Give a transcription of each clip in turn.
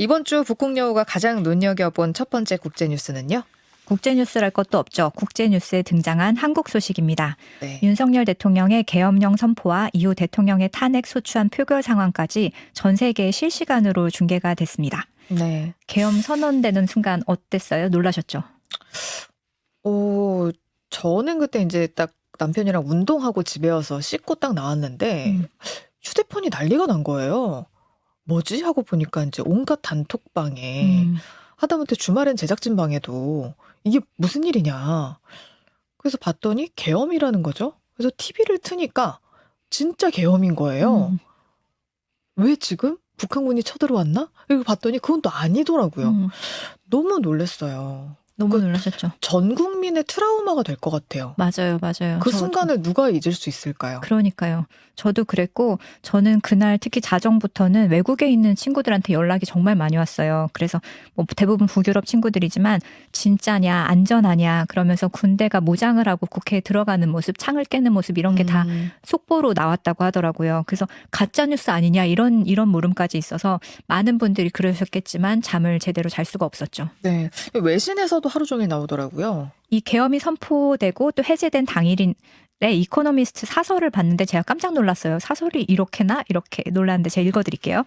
이번 주 북극여우가 가장 눈여겨본 첫 번째 국제뉴스는요? 국제뉴스랄 것도 없죠. 국제뉴스에 등장한 한국 소식입니다. 네. 윤석열 대통령의 계엄령 선포와 이후 대통령의 탄핵 소추안 표결 상황까지 전 세계에 실시간으로 중계가 됐습니다. 네. 계엄 선언되는 순간 어땠어요? 놀라셨죠? 저는 그때 이제 딱 남편이랑 운동하고 집에 와서 씻고 딱 나왔는데 휴대폰이 난리가 난 거예요. 뭐지? 하고 보니까 이제 온갖 단톡방에 하다못해 주말엔 제작진 방에도 이게 무슨 일이냐. 그래서 봤더니 계엄이라는 거죠. 그래서 TV를 트니까 진짜 계엄인 거예요. 왜 지금? 북한군이 쳐들어왔나? 이거 봤더니 그건 또 아니더라고요. 너무 놀랐어요. 너무 놀라셨죠? 전 국민의 트라우마가 될 것 같아요. 맞아요. 그 순간을 누가 잊을 수 있을까요? 그러니까요. 저도 그랬고 저는 그날 특히 자정부터는 외국에 있는 친구들한테 연락이 정말 많이 왔어요. 그래서 뭐 대부분 북유럽 친구들이지만 진짜냐 안전하냐 그러면서 군대가 무장을 하고 국회에 들어가는 모습 창을 깨는 모습 이런 게 다 속보로 나왔다고 하더라고요. 그래서 가짜뉴스 아니냐 이런 물음까지 있어서 많은 분들이 그러셨겠지만 잠을 제대로 잘 수가 없었죠. 네. 외신에서도 하루 종일 나오더라고요. 이 계엄이 선포되고 또 해제된 당일인 이코노미스트 사설을 봤는데 제가 깜짝 놀랐어요. 사설이 이렇게나? 이렇게 놀랐는데 제가 읽어드릴게요.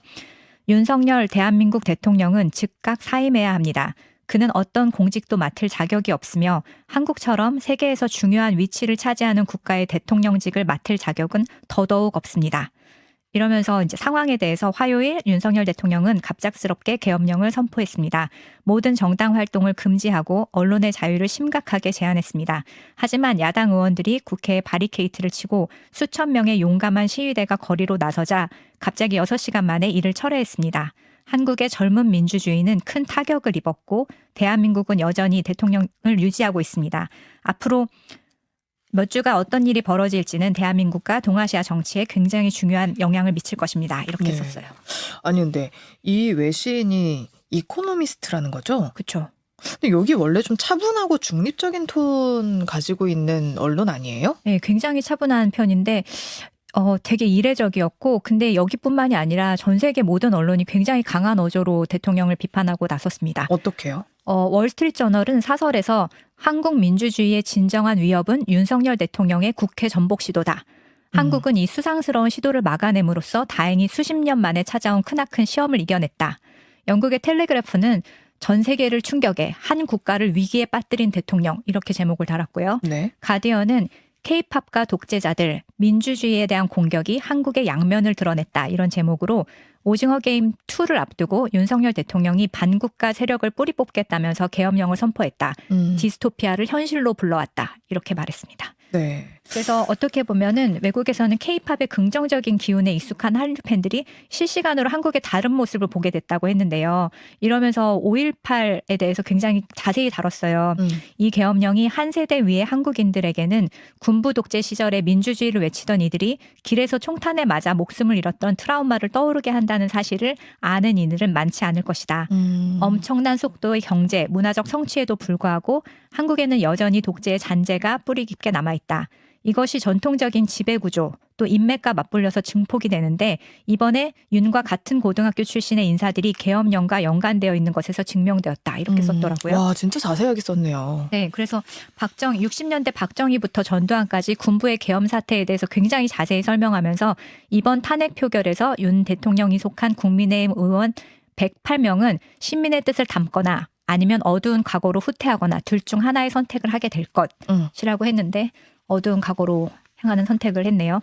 윤석열 대한민국 대통령은 즉각 사임해야 합니다. 그는 어떤 공직도 맡을 자격이 없으며 한국처럼 세계에서 중요한 위치를 차지하는 국가의 대통령직을 맡을 자격은 더더욱 없습니다. 이러면서 이제 상황에 대해서 화요일 윤석열 대통령은 갑작스럽게 계엄령을 선포했습니다. 모든 정당 활동을 금지하고 언론의 자유를 심각하게 제한했습니다. 하지만 야당 의원들이 국회에 바리케이트를 치고 수천 명의 용감한 시위대가 거리로 나서자 갑자기 6시간 만에 이를 철회했습니다. 한국의 젊은 민주주의는 큰 타격을 입었고 대한민국은 여전히 대통령을 유지하고 있습니다. 앞으로 몇 주가 어떤 일이 벌어질지는 대한민국과 동아시아 정치에 굉장히 중요한 영향을 미칠 것입니다. 이렇게 썼어요. 아니 근데 이 외신이 이코노미스트라는 거죠? 그렇죠. 근데 여기 원래 좀 차분하고 중립적인 톤 가지고 있는 언론 아니에요? 네, 굉장히 차분한 편인데 되게 이례적이었고 근데 여기뿐만이 아니라 전 세계 모든 언론이 굉장히 강한 어조로 대통령을 비판하고 나섰습니다. 어떻게요? 월스트리트저널은 사설에서 한국 민주주의의 진정한 위협은 윤석열 대통령의 국회 전복 시도다. 한국은 이 수상스러운 시도를 막아냄으로써 다행히 수십 년 만에 찾아온 크나큰 시험을 이겨냈다. 영국의 텔레그래프는 전 세계를 충격해 한 국가를 위기에 빠뜨린 대통령 이렇게 제목을 달았고요. 네. 가디언은 K-팝과 독재자들, 민주주의에 대한 공격이 한국의 양면을 드러냈다. 이런 제목으로 오징어 게임 2를 앞두고 윤석열 대통령이 반국가 세력을 뿌리 뽑겠다면서 계엄령을 선포했다. 디스토피아를 현실로 불러왔다. 이렇게 말했습니다. 네. 그래서 어떻게 보면은 외국에서는 K-팝의 긍정적인 기운에 익숙한 한류 팬들이 실시간으로 한국의 다른 모습을 보게 됐다고 했는데요. 이러면서 5.18에 대해서 굉장히 자세히 다뤘어요. 이 계엄령이 한 세대 위의 한국인들에게는 군부 독재 시절에 민주주의를 외치던 이들이 길에서 총탄에 맞아 목숨을 잃었던 트라우마를 떠오르게 한다는 사실을 아는 이들은 많지 않을 것이다. 엄청난 속도의 경제, 문화적 성취에도 불구하고 한국에는 여전히 독재의 잔재가 뿌리 깊게 남아있다. 이것이 전통적인 지배구조 또 인맥과 맞불려서 증폭이 되는데 이번에 윤과 같은 고등학교 출신의 인사들이 계엄령과 연관되어 있는 것에서 증명되었다. 이렇게 썼더라고요. 와 진짜 자세하게 썼네요. 네, 그래서 60년대 박정희부터 전두환까지 군부의 계엄 사태에 대해서 굉장히 자세히 설명하면서 이번 탄핵 표결에서 윤 대통령이 속한 국민의힘 의원 108명은 시민의 뜻을 담거나 아니면 어두운 과거로 후퇴하거나 둘 중 하나의 선택을 하게 될 것이라고 했는데 어두운 과거로 향하는 선택을 했네요.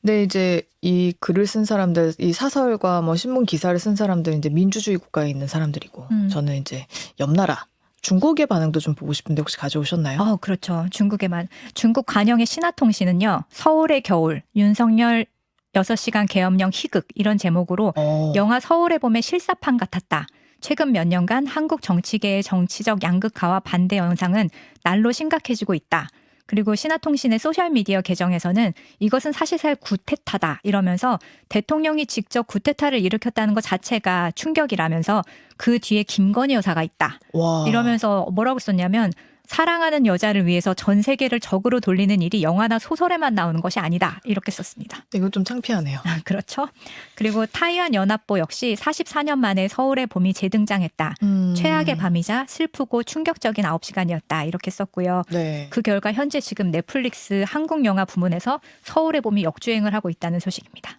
네, 이제 이 글을 쓴 사람들, 이 사설과 뭐 신문 기사를 쓴 사람들 이제 민주주의 국가에 있는 사람들이고 저는 이제 옆 나라 중국의 반응도 좀 보고 싶은데 혹시 가져오셨나요? 그렇죠. 중국 관영의 신화통신은요. 서울의 겨울, 윤석열 6시간 계엄령 희극 이런 제목으로 영화 서울의 봄의 실사판 같았다. 최근 몇 년간 한국 정치계의 정치적 양극화와 반대 영상은 날로 심각해지고 있다. 그리고 신화통신의 소셜미디어 계정에서는 이것은 사실상 구테타다 이러면서 대통령이 직접 구테타를 일으켰다는 것 자체가 충격이라면서 그 뒤에 김건희 여사가 있다. 와. 이러면서 뭐라고 썼냐면 사랑하는 여자를 위해서 전 세계를 적으로 돌리는 일이 영화나 소설에만 나오는 것이 아니다. 이렇게 썼습니다. 이거 좀 창피하네요. 그렇죠. 그리고 타이완 연합보 역시 44년 만에 서울의 봄이 재등장했다. 최악의 밤이자 슬프고 충격적인 9시간이었다. 이렇게 썼고요. 네. 그 결과 현재 지금 넷플릭스 한국 영화 부문에서 서울의 봄이 역주행을 하고 있다는 소식입니다.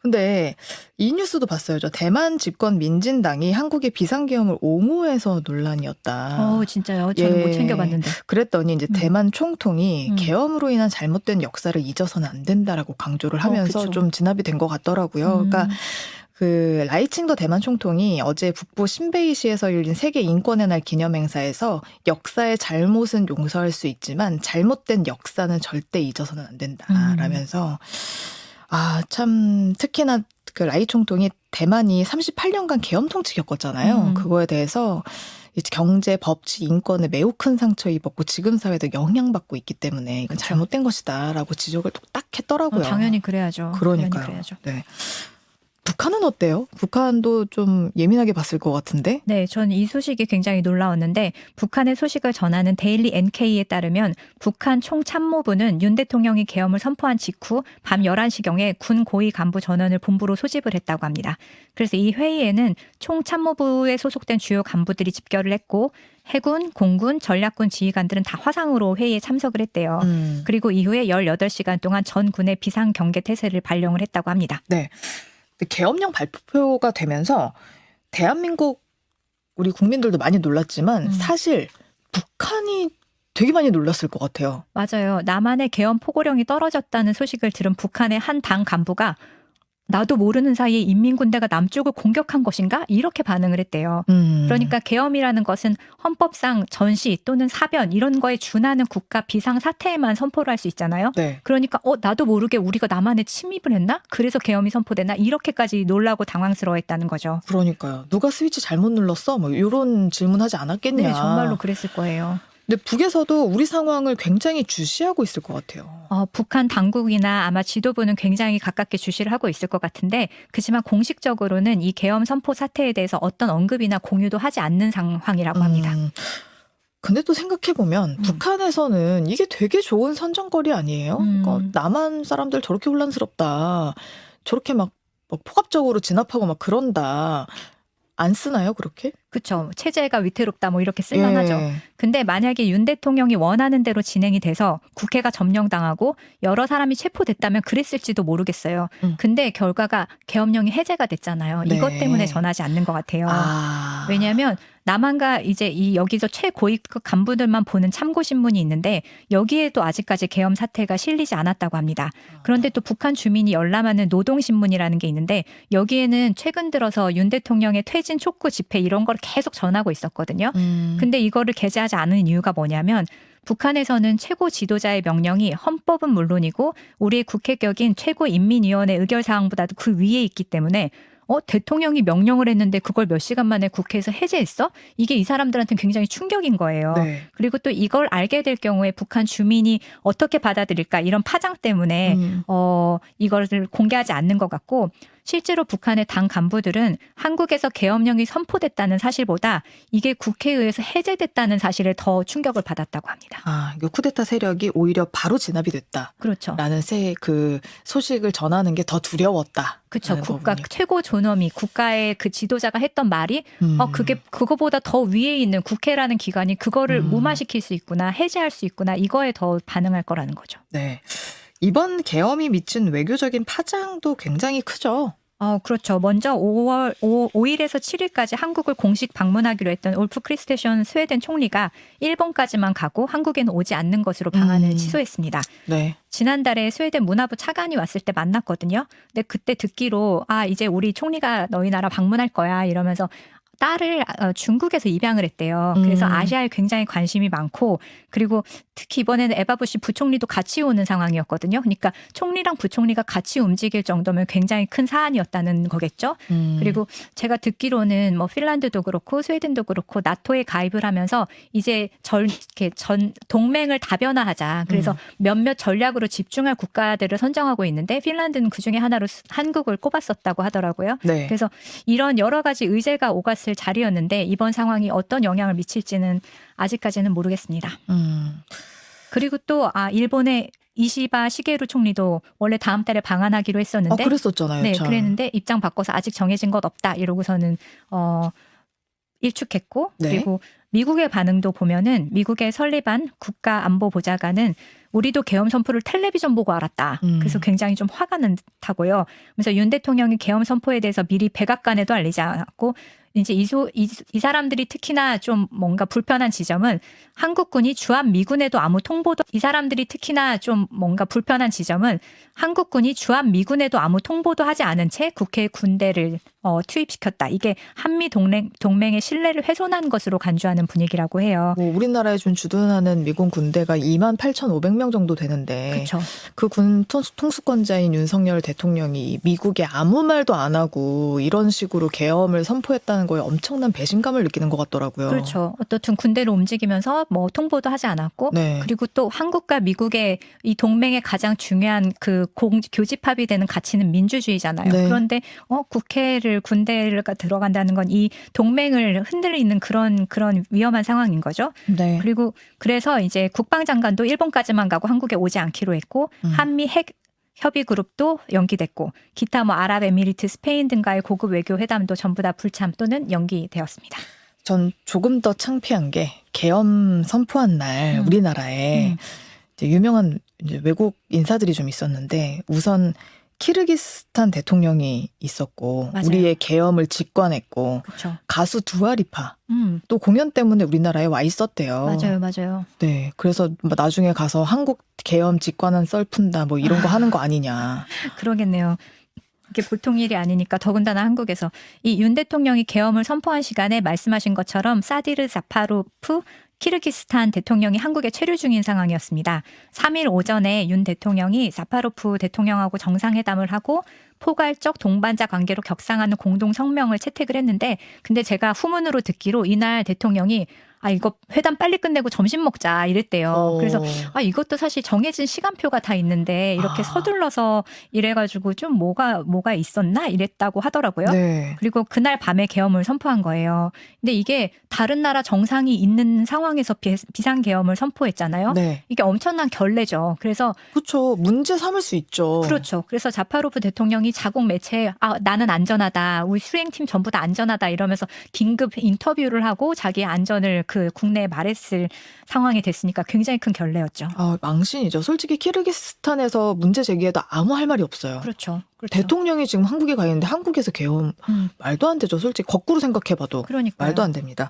근데 이 뉴스도 봤어요. 저 대만 집권 민진당이 한국의 비상계엄을 옹호해서 논란이었다. 진짜요? 저는 예. 못 챙겨봤는데. 그랬더니 이제 대만 총통이 음. 계엄으로 인한 잘못된 역사를 잊어서는 안 된다라고 강조를 하면서 그쵸. 좀 진압이 된 것 같더라고요. 그러니까 그 라이칭더 대만 총통이 어제 북부 신베이시에서 열린 세계 인권의 날 기념행사에서 역사의 잘못은 용서할 수 있지만 잘못된 역사는 절대 잊어서는 안 된다라면서 참 특히나 그 라이 총통이 대만이 38년간 계엄 통치 겪었잖아요. 그거에 대해서 이제 경제, 법치, 인권에 매우 큰 상처 입었고 지금 사회도 영향받고 있기 때문에 이건 그쵸. 잘못된 것이다라고 지적을 딱 했더라고요. 당연히 그래야죠. 그러니까요. 당연히 그래야죠. 네. 북한은 어때요? 북한도 좀 예민하게 봤을 것 같은데. 네, 전 이 소식이 굉장히 놀라웠는데 북한의 소식을 전하는 데일리 NK에 따르면 북한 총참모부는 윤 대통령이 계엄을 선포한 직후 밤 11시경에 군 고위 간부 전원을 본부로 소집을 했다고 합니다. 그래서 이 회의에는 총참모부에 소속된 주요 간부들이 집결을 했고 해군, 공군, 전략군 지휘관들은 다 화상으로 회의에 참석을 했대요. 그리고 이후에 18시간 동안 전 군의 비상경계태세를 발령을 했다고 합니다. 네. 계엄령 발표가 되면서 대한민국 우리 국민들도 많이 놀랐지만 사실 북한이 되게 많이 놀랐을 것 같아요. 맞아요. 남한의 계엄 포고령이 떨어졌다는 소식을 들은 북한의 한 당 간부가 나도 모르는 사이에 인민군대가 남쪽을 공격한 것인가? 이렇게 반응을 했대요. 그러니까 계엄이라는 것은 헌법상 전시 또는 사변 이런 거에 준하는 국가 비상사태에만 선포를 할 수 있잖아요. 네. 그러니까 나도 모르게 우리가 남한에 침입을 했나? 그래서 계엄이 선포됐나? 이렇게까지 놀라고 당황스러워했다는 거죠. 그러니까요. 누가 스위치 잘못 눌렀어? 뭐 이런 질문하지 않았겠냐. 네, 정말로 그랬을 거예요. 근데 북에서도 우리 상황을 굉장히 주시하고 있을 것 같아요. 북한 당국이나 아마 지도부는 굉장히 가깝게 주시를 하고 있을 것 같은데 그렇지만 공식적으로는 이 계엄 선포 사태에 대해서 어떤 언급이나 공유도 하지 않는 상황이라고 합니다. 근데 또 생각해보면 북한에서는 이게 되게 좋은 선전거리 아니에요? 그러니까 남한 사람들 저렇게 혼란스럽다. 저렇게 막 폭압적으로 진압하고 막 그런다. 안 쓰나요, 그렇게? 그렇죠. 체제가 위태롭다 뭐 이렇게 쓸만하죠. 예. 근데 만약에 윤 대통령이 원하는 대로 진행이 돼서 국회가 점령당하고 여러 사람이 체포됐다면 그랬을지도 모르겠어요. 근데 결과가 계엄령이 해제가 됐잖아요. 네. 이것 때문에 전하지 않는 것 같아요. 왜냐하면 남한과 이제 이 여기서 최고위급 간부들만 보는 참고신문이 있는데 여기에도 아직까지 계엄 사태가 실리지 않았다고 합니다. 그런데 또 북한 주민이 열람하는 노동신문이라는 게 있는데 여기에는 최근 들어서 윤 대통령의 퇴진 촉구 집회 이런 걸 계속 전하고 있었거든요. 근데 이거를 게재하지 않은 이유가 뭐냐면 북한에서는 최고 지도자의 명령이 헌법은 물론이고 우리의 국회격인 최고인민위원회 의결사항보다도 그 위에 있기 때문에 대통령이 명령을 했는데 그걸 몇 시간 만에 국회에서 해제했어? 이게 이 사람들한테는 굉장히 충격인 거예요. 네. 그리고 또 이걸 알게 될 경우에 북한 주민이 어떻게 받아들일까 이런 파장 때문에 이거를 공개하지 않는 것 같고 실제로 북한의 당 간부들은 한국에서 계엄령이 선포됐다는 사실보다 이게 국회의회에서 해제됐다는 사실에 더 충격을 받았다고 합니다. 이거 쿠데타 세력이 오히려 바로 진압이 됐다. 그렇죠. 라는 그 소식을 전하는 게 더 두려웠다. 그렇죠. 국가 최고 존엄이 국가의 그 지도자가 했던 말이 그게 그거보다 더 위에 있는 국회라는 기관이 그거를 무마시킬 수 있구나, 해제할 수 있구나 이거에 더 반응할 거라는 거죠. 네. 이번 계엄이 미친 외교적인 파장도 굉장히 크죠. 그렇죠. 먼저 5일에서 7일까지 한국을 공식 방문하기로 했던 울프 크리스테션 스웨덴 총리가 일본까지만 가고 한국에는 오지 않는 것으로 방안을 취소했습니다. 네. 지난달에 스웨덴 문화부 차관이 왔을 때 만났거든요. 근데 그때 듣기로 이제 우리 총리가 너희 나라 방문할 거야 이러면서 딸을 중국에서 입양을 했대요. 그래서 아시아에 굉장히 관심이 많고 그리고 특히 이번에는 에바 부시 부총리도 같이 오는 상황이었거든요. 그러니까 총리랑 부총리가 같이 움직일 정도면 굉장히 큰 사안이었다는 거겠죠. 그리고 제가 듣기로는 뭐 핀란드도 그렇고 스웨덴도 그렇고 나토에 가입을 하면서 이제 동맹을 다변화하자. 그래서 몇몇 전략으로 집중할 국가들을 선정하고 있는데 핀란드는 그중에 하나로 한국을 꼽았었다고 하더라고요. 네. 그래서 이런 여러 가지 의제가 오갔을 올랐을 자리였는데 이번 상황이 어떤 영향을 미칠지는 아직까지는 모르겠습니다. 그리고 또 일본의 이시바 시게루 총리도 원래 다음 달에 방한하기로 했었는데 그랬었잖아요. 네, 참. 그랬는데 입장 바꿔서 아직 정해진 것 없다 이러고서는 일축했고 네. 그리고 미국의 반응도 보면은 미국의 설리반 국가안보보좌관은 우리도 계엄 선포를 텔레비전 보고 알았다. 그래서 굉장히 좀 화가 난 듯하고요. 그래서 윤 대통령이 계엄 선포에 대해서 미리 백악관에도 알리지 않았고 이제 이 사람들이 특히나 좀 뭔가 불편한 지점은 한국군이 주한 미군에도 아무 통보도 이 사람들이 특히나 좀 뭔가 불편한 지점은 한국군이 주한 미군에도 아무 통보도 하지 않은 채 국회에 군대를 투입시켰다. 이게 한미 동맹의 신뢰를 훼손한 것으로 간주하는 분위기라고 해요. 뭐 우리나라에 좀 주둔하는 미군 군대가 28,500명 정도 되는데 그렇죠. 그 군 통수권자인 윤석열 대통령이 미국에 아무 말도 안 하고 이런 식으로 계엄을 선포했다는 거에 엄청난 배신감을 느끼는 것 같더라고요. 그렇죠. 어떻든 군대를 움직이면서 뭐 통보도 하지 않았고 네. 그리고 또 한국과 미국의 이 동맹의 가장 중요한 그 교집합이 되는 가치는 민주주의잖아요. 네. 그런데 군대가 들어간다는 건 이 동맹을 흔들리는 그런 위험한 상황인 거죠. 네. 그리고 그래서 이제 국방장관도 일본까지만 가고 한국에 오지 않기로 했고 한미 핵 협의 그룹도 연기됐고 기타 뭐 아랍에미리트, 스페인 등과의 고급 외교 회담도 전부 다 불참 또는 연기되었습니다. 전 조금 더 창피한 게 계엄 선포한 날 우리나라에 이제 유명한 이제 외국 인사들이 좀 있었는데 우선 키르기스탄 대통령이 있었고 맞아요. 우리의 계엄을 직관했고 그렇죠. 가수 두아리파 또 공연 때문에 우리나라에 와 있었대요. 맞아요. 네, 그래서 나중에 가서 한국 계엄 직관한 썰 푼다 뭐 이런 거 하는 거 아니냐. 그러겠네요. 이게 보통 일이 아니니까 더군다나 한국에서 이 윤 대통령이 계엄을 선포한 시간에 말씀하신 것처럼 사디르 자파로프 키르기스탄 대통령이 한국에 체류 중인 상황이었습니다. 3일 오전에 윤 대통령이 자파로프 대통령하고 정상회담을 하고 포괄적 동반자 관계로 격상하는 공동 성명을 채택을 했는데 근데 제가 후문으로 듣기로 이날 대통령이 이거 회담 빨리 끝내고 점심 먹자 이랬대요. 그래서 이것도 사실 정해진 시간표가 다 있는데 이렇게 서둘러서 이래가지고 좀 뭐가 있었나 이랬다고 하더라고요. 네. 그리고 그날 밤에 계엄을 선포한 거예요. 근데 이게 다른 나라 정상이 있는 상황에서 비상계엄을 선포했잖아요. 네. 이게 엄청난 결례죠. 그래서 그렇죠. 문제 삼을 수 있죠. 그렇죠. 그래서 자파로프 대통령이 자국 매체에 나는 안전하다. 우리 수행팀 전부 다 안전하다 이러면서 긴급 인터뷰를 하고 자기의 안전을 그 국내에 말했을 상황이 됐으니까 굉장히 큰 결례였죠. 망신이죠. 솔직히 키르기스탄에서 문제 제기해도 아무 할 말이 없어요. 그렇죠. 대통령이 지금 한국에 가 있는데 한국에서 계엄 말도 안 되죠. 솔직히 거꾸로 생각해봐도 그러니까요. 말도 안 됩니다.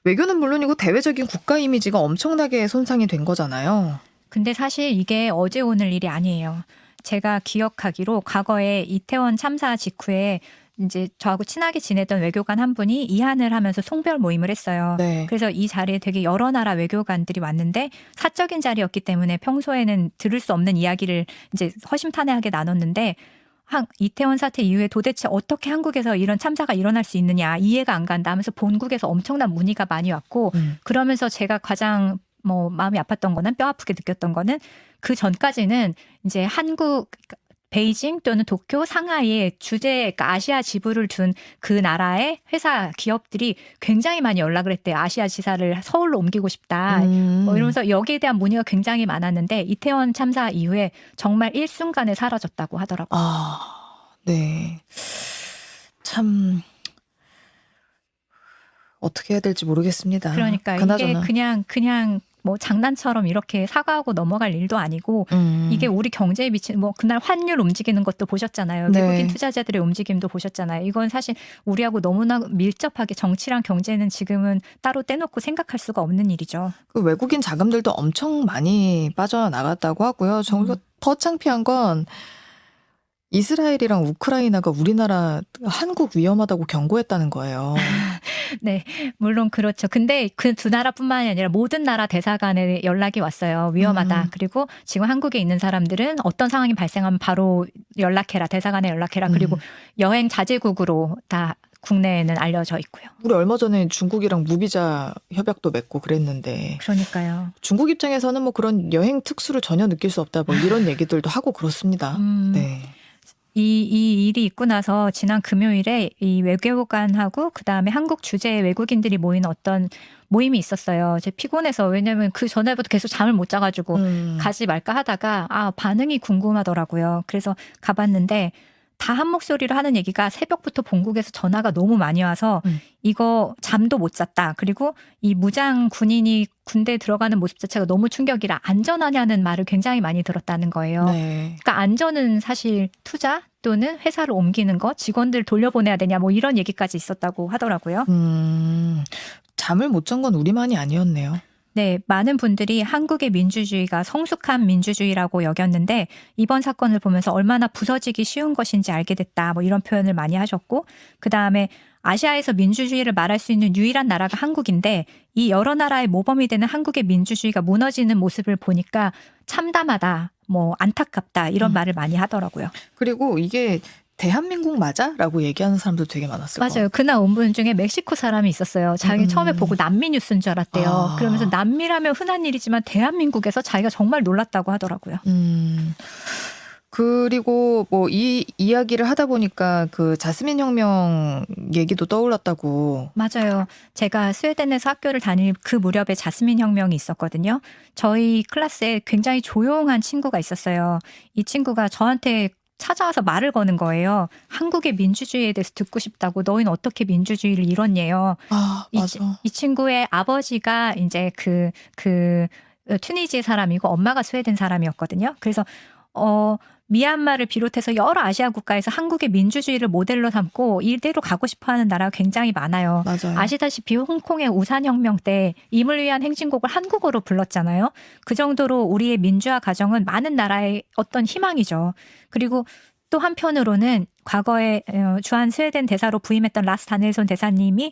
외교는 물론이고 대외적인 국가 이미지가 엄청나게 손상이 된 거잖아요. 근데 사실 이게 어제 오늘 일이 아니에요. 제가 기억하기로 과거에 이태원 참사 직후에 이제 저하고 친하게 지내던 외교관 한 분이 이한을 하면서 송별 모임을 했어요. 네. 그래서 이 자리에 되게 여러 나라 외교관들이 왔는데 사적인 자리였기 때문에 평소에는 들을 수 없는 이야기를 이제 허심탄회하게 나눴는데 이태원 사태 이후에 도대체 어떻게 한국에서 이런 참사가 일어날 수 있느냐 이해가 안 간다 하면서 본국에서 엄청난 문의가 많이 왔고 그러면서 제가 가장 마음이 아팠던 거는 뼈 아프게 느꼈던 거는 그 전까지는 이제 한국 베이징 또는 도쿄, 상하이에 그러니까 아시아 지부를 둔 그 나라의 회사 기업들이 굉장히 많이 연락을 했대요. 아시아 지사를 서울로 옮기고 싶다. 이러면서 여기에 대한 문의가 굉장히 많았는데 이태원 참사 이후에 정말 일순간에 사라졌다고 하더라고요. 네. 참 어떻게 해야 될지 모르겠습니다. 그러니까 그나저나. 이게 그냥 장난처럼 이렇게 사과하고 넘어갈 일도 아니고 이게 우리 경제에 미치는 그날 환율 움직이는 것도 보셨잖아요. 네. 외국인 투자자들의 움직임도 보셨잖아요. 이건 사실 우리하고 너무나 밀접하게 정치랑 경제는 지금은 따로 떼놓고 생각할 수가 없는 일이죠. 그 외국인 자금들도 엄청 많이 빠져나갔다고 하고요. 정말 더 창피한 건 이스라엘이랑 우크라이나가 우리나라 한국 위험하다고 경고했다는 거예요. 네, 물론 그렇죠. 근데 그 두 나라뿐만이 아니라 모든 나라 대사관에 연락이 왔어요. 위험하다. 그리고 지금 한국에 있는 사람들은 어떤 상황이 발생하면 바로 연락해라. 대사관에 연락해라. 그리고 여행 자제국으로 다 국내에는 알려져 있고요. 우리 얼마 전에 중국이랑 무비자 협약도 맺고 그랬는데. 그러니까요. 중국 입장에서는 그런 여행 특수를 전혀 느낄 수 없다. 이런 얘기들도 하고 그렇습니다. 네. 이 일이 있고 나서 지난 금요일에 이 외교관하고 그다음에 한국 주재 외국인들이 모인 어떤 모임이 있었어요. 제 피곤해서 왜냐면 그 전에부터 계속 잠을 못 자가지고 가지 말까 하다가 반응이 궁금하더라고요. 그래서 가봤는데 다 한 목소리로 하는 얘기가 새벽부터 본국에서 전화가 너무 많이 와서 이거 잠도 못 잤다. 그리고 이 무장 군인이 군대에 들어가는 모습 자체가 너무 충격이라 안전하냐는 말을 굉장히 많이 들었다는 거예요. 네. 그러니까 안전은 사실 투자 또는 회사를 옮기는 거, 직원들 돌려보내야 되냐 뭐 이런 얘기까지 있었다고 하더라고요. 잠을 못 잔 건 우리만이 아니었네요. 네, 많은 분들이 한국의 민주주의가 성숙한 민주주의라고 여겼는데 이번 사건을 보면서 얼마나 부서지기 쉬운 것인지 알게 됐다. 뭐 이런 표현을 많이 하셨고 그다음에 아시아에서 민주주의를 말할 수 있는 유일한 나라가 한국인데 이 여러 나라의 모범이 되는 한국의 민주주의가 무너지는 모습을 보니까 참담하다, 뭐 안타깝다 이런 말을 많이 하더라고요. 그리고 이게 대한민국 맞아? 라고 얘기하는 사람도 되게 많았을 거예요. 맞아요. 그날 온 분 중에 멕시코 사람이 있었어요. 자기 처음에 보고 남미 뉴스인 줄 알았대요. 그러면서 남미라면 흔한 일이지만 대한민국에서 자기가 정말 놀랐다고 하더라고요. 그리고 뭐 이 이야기를 하다 보니까 그 자스민 혁명 얘기도 떠올랐다고. 맞아요. 제가 스웨덴에서 학교를 다닐 그 무렵에 자스민 혁명이 있었거든요. 저희 클래스에 굉장히 조용한 친구가 있었어요. 이 친구가 저한테 찾아와서 말을 거는 거예요. 한국의 민주주의에 대해서 듣고 싶다고. 너희는 어떻게 민주주의를 이뤘냐요. 맞아. 이 친구의 아버지가 이제 그 튀니지의 사람이고 엄마가 스웨덴 사람이었거든요. 그래서 미얀마를 비롯해서 여러 아시아 국가에서 한국의 민주주의를 모델로 삼고 이대로 가고 싶어하는 나라가 굉장히 많아요. 맞아요. 아시다시피 홍콩의 우산혁명 때 임을 위한 행진곡을 한국어로 불렀잖아요. 그 정도로 우리의 민주화 가정은 많은 나라의 어떤 희망이죠. 그리고 또 한편으로는 과거에 주한 스웨덴 대사로 부임했던 라스 다니엘손 대사님이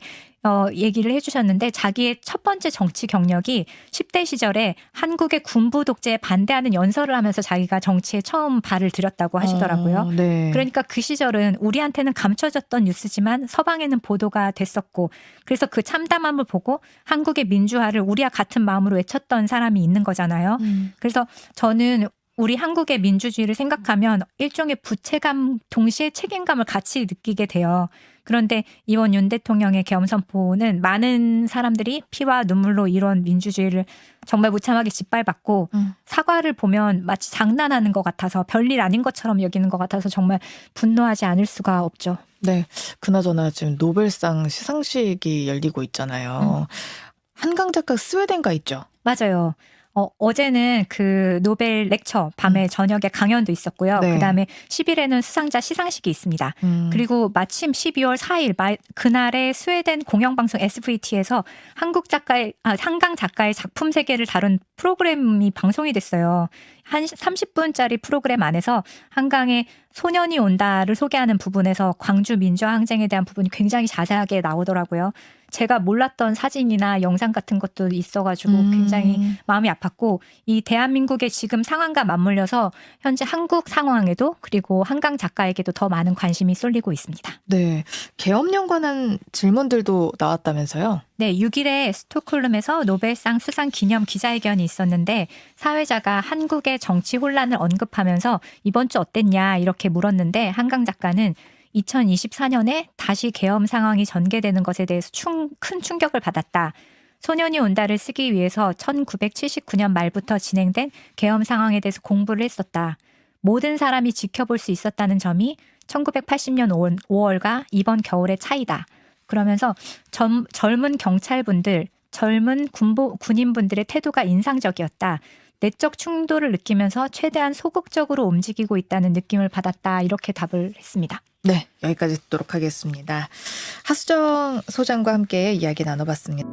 얘기를 해주셨는데 자기의 첫 번째 정치 경력이 10대 시절에 한국의 군부 독재에 반대하는 연설을 하면서 자기가 정치에 처음 발을 들였다고 하시더라고요. 네. 그러니까 그 시절은 우리한테는 감춰졌던 뉴스지만 서방에는 보도가 됐었고 그래서 그 참담함을 보고 한국의 민주화를 우리와 같은 마음으로 외쳤던 사람이 있는 거잖아요. 그래서 저는 우리 한국의 민주주의를 생각하면 일종의 부채감 동시에 책임감을 같이 느끼게 돼요. 그런데 이번 윤 대통령의 계엄 선포는 많은 사람들이 피와 눈물로 이런 민주주의를 정말 무참하게 짓밟았고 사과를 보면 마치 장난하는 것 같아서 별일 아닌 것처럼 여기는 것 같아서 정말 분노하지 않을 수가 없죠. 네. 그나저나 지금 노벨상 시상식이 열리고 있잖아요. 한강 작가 스웨덴 가 있죠? 맞아요. 어제는 그 노벨 렉처 밤에 저녁에 강연도 있었고요. 네. 그다음에 10일에는 수상자 시상식이 있습니다. 그리고 마침 12월 4일 그날에 스웨덴 공영방송 SVT에서 한강 작가의 작품 세계를 다룬 프로그램이 방송이 됐어요. 한 30분짜리 프로그램 안에서 한강에 소년이 온다를 소개하는 부분에서 광주 민주화 항쟁에 대한 부분이 굉장히 자세하게 나오더라고요. 제가 몰랐던 사진이나 영상 같은 것도 있어가지고 굉장히 마음이 아팠고 이 대한민국의 지금 상황과 맞물려서 현재 한국 상황에도 그리고 한강 작가에게도 더 많은 관심이 쏠리고 있습니다. 네. 계엄령 관한 질문들도 나왔다면서요? 네, 6일에 스톡홀름에서 노벨상 수상 기념 기자회견이 있었는데 사회자가 한국의 정치 혼란을 언급하면서 이번 주 어땠냐 이렇게 물었는데 한강 작가는 2024년에 다시 계엄 상황이 전개되는 것에 대해서 큰 충격을 받았다. 소년이 온다를 쓰기 위해서 1979년 말부터 진행된 계엄 상황에 대해서 공부를 했었다. 모든 사람이 지켜볼 수 있었다는 점이 1980년 5월과 이번 겨울의 차이다. 그러면서 젊은 경찰분들, 젊은 군인분들의 태도가 인상적이었다. 내적 충돌을 느끼면서 최대한 소극적으로 움직이고 있다는 느낌을 받았다. 이렇게 답을 했습니다. 네, 여기까지 듣도록 하겠습니다. 하수정 소장과 함께 이야기 나눠봤습니다.